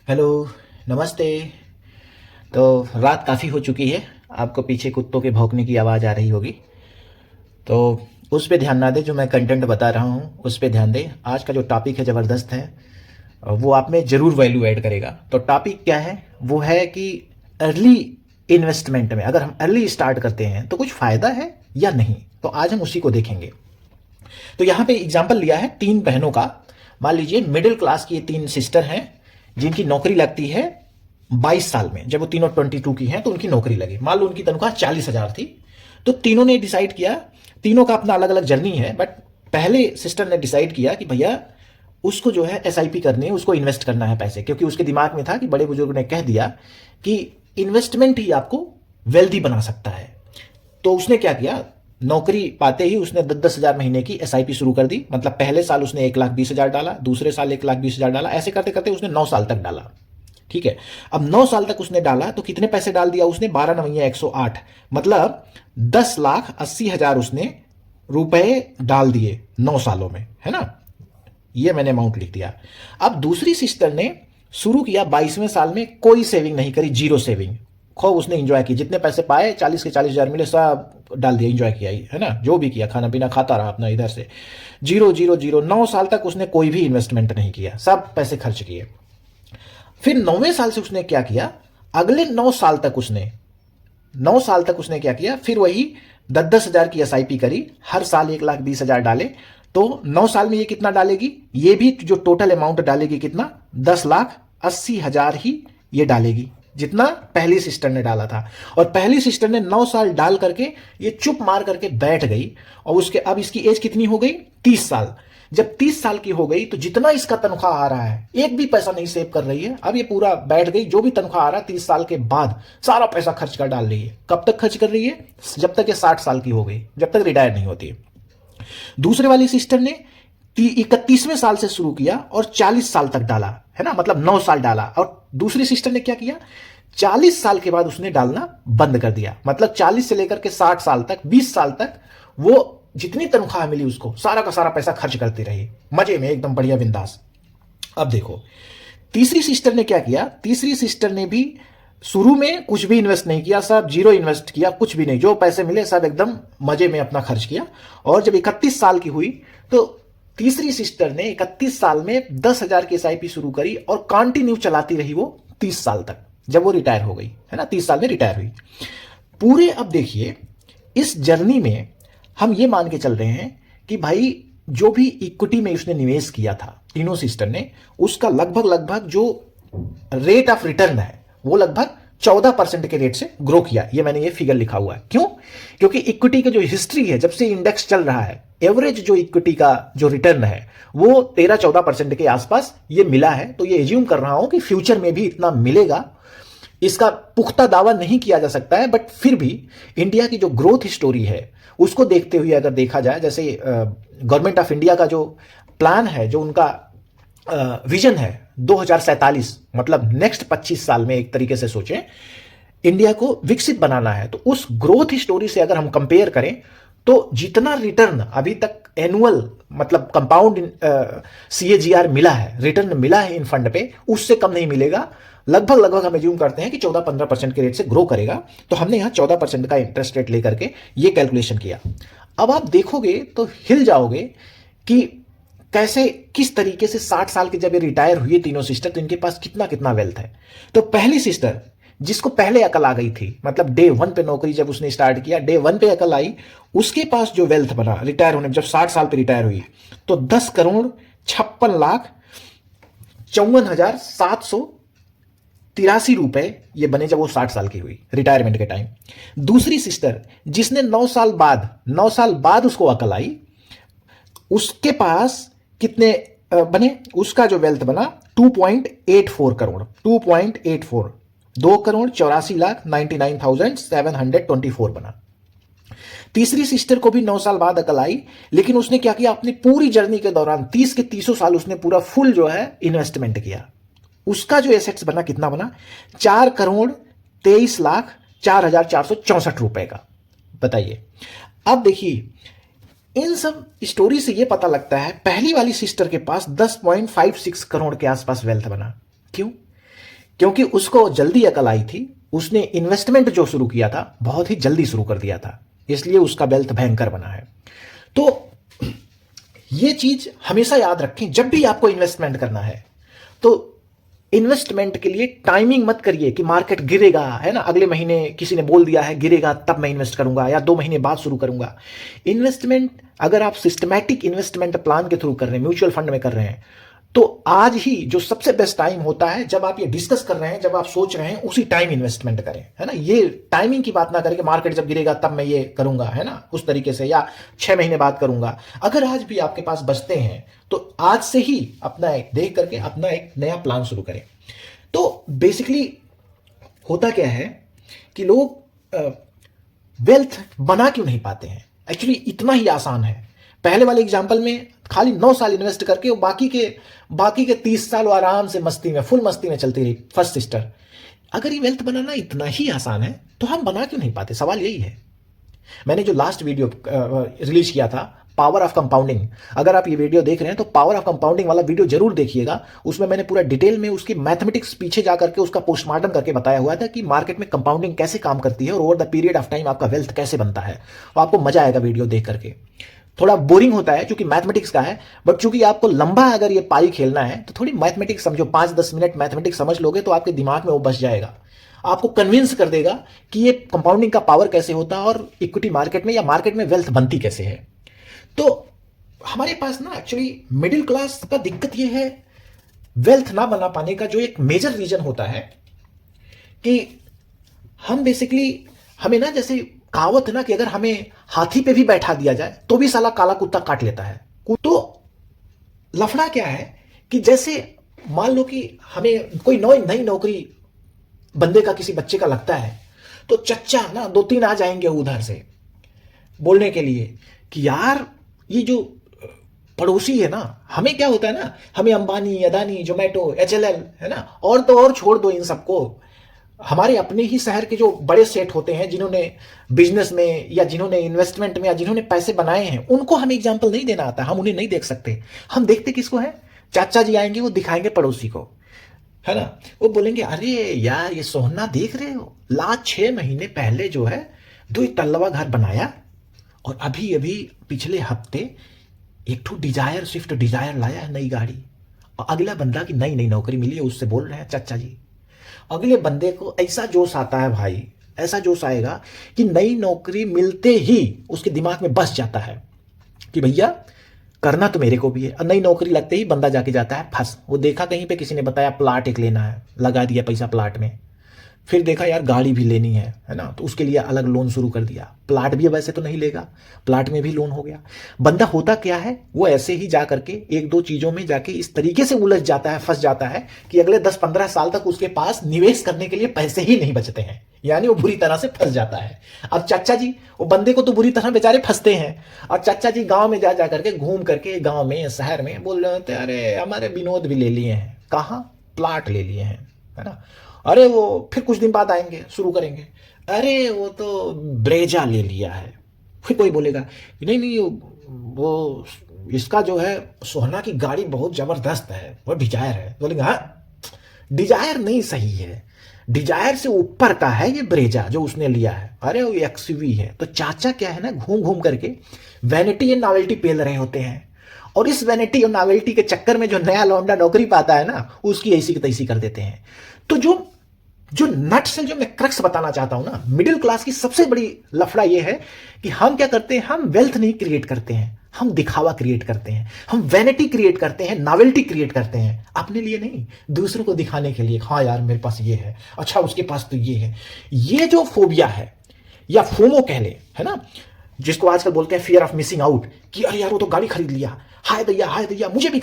Hello, नमस्ते। तो रात काफ़ी हो चुकी है, आपको पीछे कुत्तों के भौंकने की आवाज़ आ रही होगी। तो उस पे ध्यान ना दें, जो मैं कंटेंट बता रहा हूँ उस पे ध्यान दें। आज का जो टॉपिक है ज़बरदस्त है, वो आप में ज़रूर वैल्यू ऐड करेगा। तो टॉपिक क्या है? वो है कि अर्ली इन्वेस्टमेंट में अगर हम अर्ली स्टार्ट करते हैं तो कुछ फ़ायदा है या नहीं। तो आज हम उसी को देखेंगे। तो यहाँ पे एग्जाम्पल लिया है 3 बहनों का। मान लीजिए मिडिल क्लास की ये 3 सिस्टर हैं, जिनकी नौकरी लगती है 22 साल में। जब वो तीनों 22 की हैं तो उनकी नौकरी लगी। मान लो उनकी तनख्वाह 40,000 थी। तो तीनों ने डिसाइड किया, तीनों का अपना अलग अलग जर्नी है, बट पहले सिस्टर ने डिसाइड किया कि भैया उसको जो है एसआईपी करनी है, उसको इन्वेस्ट करना है पैसे। क्योंकि उसके दिमाग में था कि बड़े बुजुर्ग ने कह दिया कि इन्वेस्टमेंट ही आपको वेल्दी बना सकता है। तो उसने क्या किया, नौकरी पाते ही उसने 10-10 हज़ार महीने की एसआईपी शुरू कर दी। मतलब पहले साल उसने 1,20,000 डाला, दूसरे साल 1,20,000 डाला, ऐसे करते करते उसने 9 साल तक डाला। ठीक है। अब 9 साल तक उसने डाला तो कितने पैसे डाल दिया उसने? 12 9 108, मतलब 10,80,000 उसने रुपए डाल दिए 9 सालों में, है ना। ये मैंने अमाउंट लिख दिया। अब दूसरी सिस्टर ने शुरू किया 22वें साल में, कोई सेविंग नहीं करी, जीरो सेविंग। खूब उसने एंजॉय की, जितने पैसे पाए 40 के 40,000 मिले सब डाल दिया, एंजॉय किया ही, है ना। जो भी किया, खाना पीना खाता रहा अपना इधर से। जीरो जीरो जीरो, 9 साल तक उसने कोई भी इन्वेस्टमेंट नहीं किया, सब पैसे खर्च किए। फिर 9वें साल से उसने क्या किया, अगले 9 साल तक उसने क्या किया, फिर वही 10-10 हज़ार की एसआईपी करी, हर साल 1,20,000 डाले। तो 9 साल में ये कितना डालेगी, ये भी जो टोटल अमाउंट डालेगी कितना, 10,80,000 ही ये डालेगी, जितना पहली सिस्टर ने डाला था। और पहली सिस्टर ने 9 साल डाल करके ये चुप मार करके बैठ गई। और उसके अब इसकी एज कितनी हो गई, 30 साल। जब 30 साल की हो गई तो जितना इसका तनख्वाह आ रहा है, एक भी पैसा नहीं सेव कर रही है। अब ये पूरा बैठ गई, जो भी तनख्वाह आ रहा है 30 साल के बाद सारा पैसा खर्च कर डाल रही है। कब तक खर्च कर रही है? जब तक ये 60 साल की हो गई, जब तक रिटायर नहीं होती। दूसरे वाली सिस्टर ने 31वें साल से शुरू किया और 40 साल तक डाला, है ना, मतलब 9 साल डाला। और दूसरी सिस्टर ने क्या किया, 40 साल के बाद उसने डालना बंद कर दिया। मतलब 40 से लेकर के 60 साल तक, 20 साल तक वो जितनी तनख्वाह मिली उसको सारा का सारा पैसा खर्च करती रही, मजे में एकदम बढ़िया बिंदास। अब देखो तीसरी सिस्टर ने क्या किया, तीसरी सिस्टर ने भी शुरू में कुछ भी इन्वेस्ट नहीं किया, सब जीरो इन्वेस्ट किया, कुछ भी नहीं, जो पैसे मिले सब एकदम मजे में अपना खर्च किया। और जब 31 साल की हुई तो तीसरी सिस्टर ने 31 साल में 10,000 की एसआईपी शुरू करी और कंटिन्यू चलाती रही वो 30 साल तक, जब वो रिटायर हो गई, है ना, 30 साल में रिटायर हुई पूरे। अब देखिए इस जर्नी में हम ये मान के चल रहे हैं कि भाई जो भी इक्विटी में उसने निवेश किया था तीनों सिस्टर ने, उसका लगभग लगभग जो रेट ऑफ रिटर्न है वो लगभग 14% के रेट से ग्रो किया। ये मैंने ये फिगर लिखा हुआ है। क्यों? क्योंकि इक्विटी का जो हिस्ट्री है, जब से इंडेक्स चल रहा है, एवरेज जो इक्विटी का जो रिटर्न है वो 13-14% के आसपास ये मिला है। तो ये एज्यूम कर रहा हूं कि फ्यूचर में भी इतना मिलेगा। इसका पुख्ता दावा नहीं किया जा सकता है, बट फिर भी इंडिया की जो ग्रोथ स्टोरी है उसको देखते हुए अगर देखा जाए, जैसे गवर्नमेंट ऑफ इंडिया का जो प्लान है, जो उनका विजन है 2047, मतलब नेक्स्ट 25 साल में एक तरीके से सोचें इंडिया को विकसित बनाना है, तो उस ग्रोथ स्टोरी से अगर हम कंपेयर करें तो जितना रिटर्न अभी तक एनुअल मतलब कंपाउंड सीएजीआर मिला है, रिटर्न मिला है इन फंड पे, उससे कम नहीं मिलेगा। लगभग लगभग हम एज्यूम करते हैं कि 14-15% के रेट से ग्रो करेगा। तो हमने यहां 14% का इंटरेस्ट रेट लेकर के ये कैलकुलेशन किया। अब आप देखोगे तो हिल जाओगे कि कैसे किस तरीके से 60 साल के जब ये रिटायर हुई तीनों सिस्टर, तो इनके पास कितना कितना वेल्थ है। तो पहली सिस्टर जिसको पहले अकल आ गई थी, मतलब डे 1 पे नौकरी जब उसने स्टार्ट किया, डे 1 पे अकल आई, उसके पास जो वेल्थ बना रिटायर होने, जब 60 साल पे रिटायर हुई तो 10,56,54,783 रुपए ये बने जब वो 60 साल की हुई रिटायरमेंट के टाइम। दूसरी सिस्टर जिसने 9 साल बाद उसको अकल आई, उसके पास कितने बने, उसका जो वेल्थ बना 2.84 करोड़, 2.84, 2,84,99,724 बना। तीसरी सिस्टर को भी 9 साल बाद अकल आई, लेकिन उसने क्या किया, अपनी पूरी जर्नी के दौरान 30 के 30 साल उसने पूरा फुल जो है इन्वेस्टमेंट किया। उसका जो एसेट्स बना कितना बना, 4,23,04,464 रुपए का। बताइए। अब देखिए इन सब स्टोरी से यह पता लगता है पहली वाली सिस्टर के पास 10.56 करोड़ के आसपास वेल्थ बना। क्यों? क्योंकि उसको जल्दी अकल आई थी, उसने इन्वेस्टमेंट जो शुरू किया था बहुत ही जल्दी शुरू कर दिया था, इसलिए उसका वेल्थ भयंकर बना है। तो ये चीज हमेशा याद रखें, जब भी आपको इन्वेस्टमेंट करना है तो इन्वेस्टमेंट के लिए टाइमिंग मत करिए कि मार्केट गिरेगा, है ना, अगले महीने किसी ने बोल दिया है गिरेगा तब मैं इन्वेस्ट करूंगा या 2 महीने बाद शुरू करूंगा। इन्वेस्टमेंट अगर आप सिस्टमैटिक इन्वेस्टमेंट प्लान के थ्रू कर रहे हैं, म्यूचुअल फंड में कर रहे हैं, तो आज ही जो सबसे बेस्ट टाइम होता है, जब आप ये डिस्कस कर रहे हैं, जब आप सोच रहे हैं, उसी टाइम इन्वेस्टमेंट करें, है ना। ये टाइमिंग की बात ना करें कि मार्केट जब गिरेगा तब मैं ये करूंगा, है ना, उस तरीके से, या 6 महीने बाद करूंगा। अगर आज भी आपके पास बचते हैं तो आज से ही अपना एक देख करके अपना एक नया प्लान शुरू करें। तो बेसिकली होता क्या है कि लोग वेल्थ बना क्यों नहीं पाते हैं? एक्चुअली इतना ही आसान है। पहले वाले एग्जांपल में खाली 9 साल इन्वेस्ट करके वो बाकी के 30 साल वो आराम से मस्ती में, फुल मस्ती में चलती रही फर्स्ट सिस्टर। अगर ये वेल्थ बनाना इतना ही आसान है तो हम बना क्यों नहीं पाते? सवाल यही है। मैंने जो लास्ट वीडियो रिलीज किया था, पावर ऑफ कंपाउंडिंग, अगर आप ये वीडियो देख रहे हैं तो पावर ऑफ कंपाउंडिंग वाला वीडियो जरूर देखिएगा। उसमें मैंने पूरा डिटेल में उसकी मैथमेटिक्स पीछे जा करके उसका पोस्टमार्टम करके बताया हुआ था कि मार्केट में कंपाउंडिंग कैसे काम करती है और over the period of time आपका वेल्थ कैसे बनता है। तो आपको मजा आएगा वीडियो देख करके। थोड़ा बोरिंग होता है क्योंकि मैथमेटिक्स का है, बट चूंकि आपको लंबा अगर ये पाई खेलना है तो थोड़ी मैथमेटिक्स समझो, 5-10 मिनट मैथमेटिक्स समझ लोगे तो आपके दिमाग में वो बस जाएगा, आपको कन्विंस कर देगा कि ये कंपाउंडिंग का पावर कैसे होता है और इक्विटी मार्केट में या मार्केट में वेल्थ बनती कैसे है। तो हमारे पास ना एक्चुअली मिडिल क्लास का दिक्कत ये है, वेल्थ ना बना पाने का जो एक मेजर रीजन होता है कि हम बेसिकली, हमें ना, जैसे कहावत है ना कि अगर हमें हाथी पे भी बैठा दिया जाए तो भी साला काला कुत्ता काट लेता है। तो लफड़ा क्या है कि जैसे मान लो कि हमें कोई नई नौकरी बंदे का, किसी बच्चे का लगता है, तो चच्चा ना 2-3 आ जाएंगे उधर से बोलने के लिए कि यार ये जो पड़ोसी है ना, हमें क्या होता है ना, हमें अंबानी, अदानी, जोमेटो, HLL, है ना, और तो और छोड़ दो इन सबको, हमारे अपने ही शहर के जो बड़े सेठ होते हैं जिन्होंने बिजनेस में या जिन्होंने इन्वेस्टमेंट में या जिन्होंने पैसे बनाए हैं, उनको हमें एग्जाम्पल नहीं देना आता, हम उन्हें नहीं देख सकते। हम देखते किसको है? चाचा जी आएंगे, वो दिखाएंगे पड़ोसी को, है ना, वो बोलेंगे अरे यार ये सोहना देख रहे हो, लास्ट 6 महीने पहले जो है 2 तल्लवा घर बनाया और अभी अभी पिछले हफ्ते एक ठो डिजायर, स्विफ्ट डिजायर लाया है, नई गाड़ी। और अगला बंदा की नई नौकरी मिली है, उससे बोल रहे हैं चाचा जी। अगले बंदे को ऐसा जोश आता है भाई, ऐसा जोश आएगा कि नई नौकरी मिलते ही उसके दिमाग में बस जाता है कि भैया करना तो मेरे को भी है। और नई नौकरी लगते ही बंदा जाके जाता है फंस। वो देखा कहीं पे किसी ने बताया प्लाट एक लेना है, लगा दिया पैसा प्लाट में। फिर देखा यार गाड़ी भी लेनी है ना, तो उसके लिए अलग लोन शुरू कर दिया। प्लाट भी वैसे तो नहीं लेगा, प्लाट में भी लोन हो गया। बंदा होता क्या है, वो ऐसे ही जा करके 1-2 चीजों में जाके इस तरीके से उलझ जाता है, फंस जाता है कि अगले 10-15 साल तक उसके पास निवेश करने के लिए पैसे ही नहीं बचते हैं, यानी वो बुरी तरह से फंस जाता है। अब चाचा जी, वो बंदे को तो बुरी तरह बेचारे फंसते हैं, और चाचा जी गांव में जा करके घूम करके, गांव में शहर में बोल रहे होते, अरे हमारे विनोद भी ले लिए हैं, कहाँ, प्लाट ले लिए हैं, है ना। अरे वो फिर कुछ दिन बाद आएंगे, शुरू करेंगे, अरे वो तो ब्रेजा ले लिया है। फिर कोई बोलेगा नहीं वो इसका जो है सोहना की गाड़ी बहुत जबरदस्त है, वो डिजायर है। बोलेंगे हाँ, डिजायर नहीं सही है, डिजायर से ऊपर का है ये ब्रेजा जो उसने लिया है, अरे वो XUV है। तो चाचा क्या है ना, घूम घूम करके वैनिटी एंड नॉवेल्टी पेल रहे होते हैं, और इस वैनिटी और नॉवेल्टी के चक्कर में जो नया लौंडा नौकरी पाता है ना, उसकी ऐसी की तैसी कर देते हैं। तो जो नट्स है, जो मैं क्रक्स बताना चाहता हूं ना, मिडिल क्लास की सबसे बड़ी लफड़ा यह है कि हम क्या करते हैं, हम वेल्थ नहीं क्रिएट करते हैं, हम दिखावा क्रिएट करते हैं, हम वैनिटी क्रिएट करते हैं, नॉवेल्टी क्रिएट करते हैं, अपने लिए नहीं, दूसरों को दिखाने के लिए। हाँ यार मेरे पास ये है, अच्छा उसके पास तो ये है। ये जो फोबिया है या फोमो कह ले, है ना, जिसको आजकल बोलते हैं फियर ऑफ मिसिंग आउट, कि अरे यार वो तो गाड़ी खरीद लिया, हाय दैया मुझे भी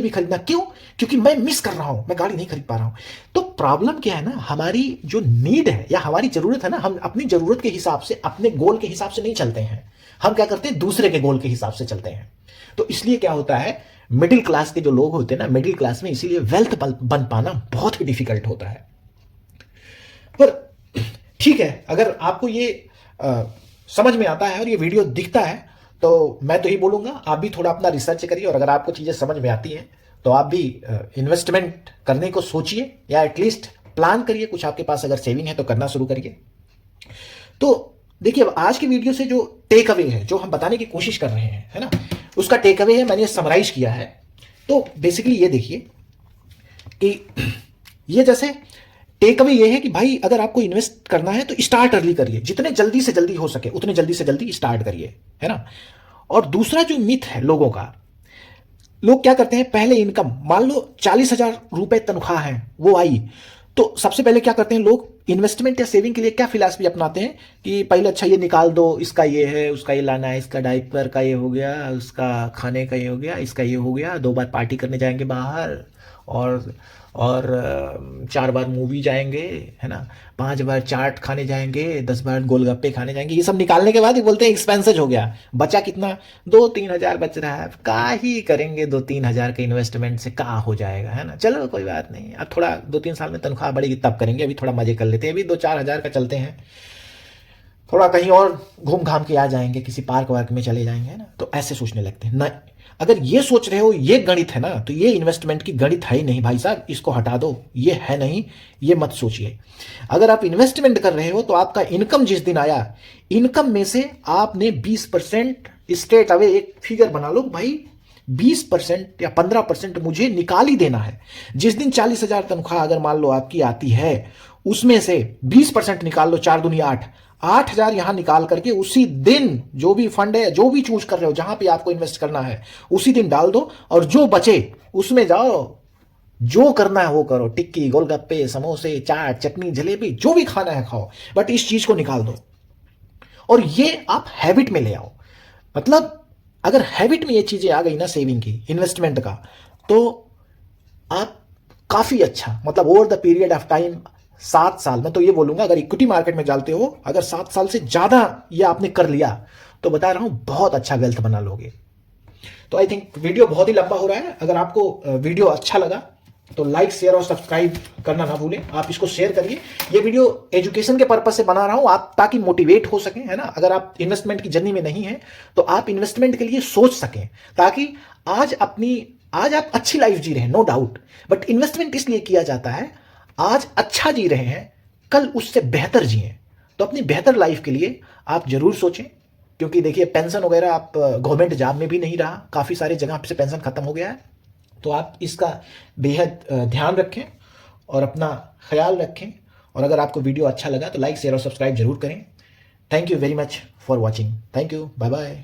खरीदना। क्यों? क्योंकि मैं मिस कर रहा हूं, मैं गाड़ी नहीं खरीद पा रहा हूं। तो प्रॉब्लम क्या है ना, हमारी जो नीड है या हमारी जरूरत है ना, हम अपनी जरूरत के हिसाब से, अपने गोल के हिसाब से नहीं चलते हैं, हम क्या करते हैं, दूसरे के गोल के हिसाब से चलते हैं। तो इसलिए क्या होता है, मिडिल क्लास के जो लोग होते हैं ना, मिडिल क्लास में इसीलिए वेल्थ बन पाना बहुत ही डिफिकल्ट होता है। पर ठीक है, अगर आपको ये समझ में आता है और ये वीडियो दिखता है तो मैं तो ही बोलूंगा आप भी थोड़ा अपना रिसर्च करिए, और अगर आपको चीजें समझ में आती हैं तो आप भी इन्वेस्टमेंट करने को सोचिए, या एटलीस्ट प्लान करिए, कुछ आपके पास अगर सेविंग है तो करना शुरू करिए। तो देखिए, अब आज की वीडियो से जो टेक अवे है, जो हम बताने की कोशिश कर रहे हैं, है ना, उसका टेक अवे है, मैंने समराइज किया है। तो बेसिकली ये देखिए कि ये जैसे टेक अवे ये है कि भाई अगर आपको इन्वेस्ट करना है तो स्टार्ट अर्ली करिए, जितने जल्दी से जल्दी हो सके उतने जल्दी से जल्दी स्टार्ट करिए, है ना। और दूसरा जो मिथ है लोगों का, लोग क्या करते हैं, पहले इनकम मान लो 40,000 रुपए तनख्वाह है, वो आई तो सबसे पहले क्या करते हैं लोग, इन्वेस्टमेंट या सेविंग के लिए क्या फिलॉसफी अपनाते हैं कि पहले अच्छा ये निकाल दो, इसका ये है, उसका ये लाना है, इसका डाइपर का ये हो गया, उसका खाने का ये हो गया, इसका ये हो गया, 2 बार पार्टी करने जाएंगे बाहर, और 4 बार मूवी जाएंगे, है ना, 5 बार चाट खाने जाएंगे, 10 बार गोलगप्पे खाने जाएंगे। ये सब निकालने के बाद ही बोलते हैं एक्सपेंसेस हो गया, बचा कितना, 2-3 हजार बच रहा है, का ही करेंगे 2-3 हजार के इन्वेस्टमेंट से, का हो जाएगा, है ना, चलो कोई बात नहीं, अब थोड़ा 2-3 साल में तनख्वाह बढ़ेगी तब करेंगे, अभी थोड़ा मजे कर लेते हैं, अभी 2-4 हजार का चलते हैं, थोड़ा कहीं और घूम घाम के आ जाएंगे, किसी पार्क वार्क में चले जाएंगे, है ना। तो ऐसे सोचने लगते हैं। नहीं, अगर ये सोच रहे हो ये गणित है ना, तो ये इन्वेस्टमेंट की गणित है ही नहीं भाई साहब, इसको हटा दो, ये है नहीं, ये मत सोचिए। अगर आप इन्वेस्टमेंट कर रहे हो तो आपका इनकम जिस दिन आया, इनकम में से आपने 20% स्ट्रेट अवे एक फिगर बना लो भाई, 20% या 15% मुझे निकाल ही देना है। जिस दिन 40,000 तनख्वाह अगर मान लो आपकी आती है, उसमें से 20% निकाल लो, 4 दूनी 8, 8,000 यहां निकाल करके उसी दिन जो भी फंड है, जो भी चूज कर रहे हो, जहां पे आपको इन्वेस्ट करना है, उसी दिन डाल दो, और जो बचे उसमें जाओ, जो करना है वो करो, टिक्की, गोलगप्पे, समोसे, चाट, चटनी, जलेबी, जो भी खाना है खाओ, बट इस चीज को निकाल दो और ये आप हैबिट में ले आओ। मतलब अगर हैबिट में ये चीजें आ गई ना, सेविंग की, इन्वेस्टमेंट का, तो आप काफी अच्छा, मतलब over the period of time 7 साल में, तो ये बोलूंगा अगर इक्विटी मार्केट में डालते हो, अगर 7 साल से ज्यादा ये आपने कर लिया, तो बता रहा हूं बहुत अच्छा वेल्थ बना लोगे। तो आई थिंक वीडियो बहुत ही लंबा हो रहा है। अगर आपको वीडियो अच्छा लगा तो लाइक, शेयर और सब्सक्राइब करना ना भूलें। आप इसको शेयर करिए। ये वीडियो एजुकेशन के पर्पज से बना रहा हूं, आप ताकि मोटिवेट हो सकें, है ना। अगर आप इन्वेस्टमेंट की जर्नी में नहीं है तो आप इन्वेस्टमेंट के लिए सोच सकें, ताकि आज आप अच्छी लाइफ जी रहे हैं, नो डाउट, बट इन्वेस्टमेंट इसलिए किया जाता है, आज अच्छा जी रहे हैं, कल उससे बेहतर जिए। तो अपनी बेहतर लाइफ के लिए आप जरूर सोचें, क्योंकि देखिए पेंशन वगैरह आप गवर्नमेंट जॉब में भी नहीं रहा, काफी सारी जगह से पेंशन खत्म हो गया है। तो आप इसका बेहद ध्यान रखें और अपना ख्याल रखें। और अगर आपको वीडियो अच्छा लगा तो लाइक, शेयर और सब्सक्राइब जरूर करें। Thank you very much for watching. Thank you, bye bye.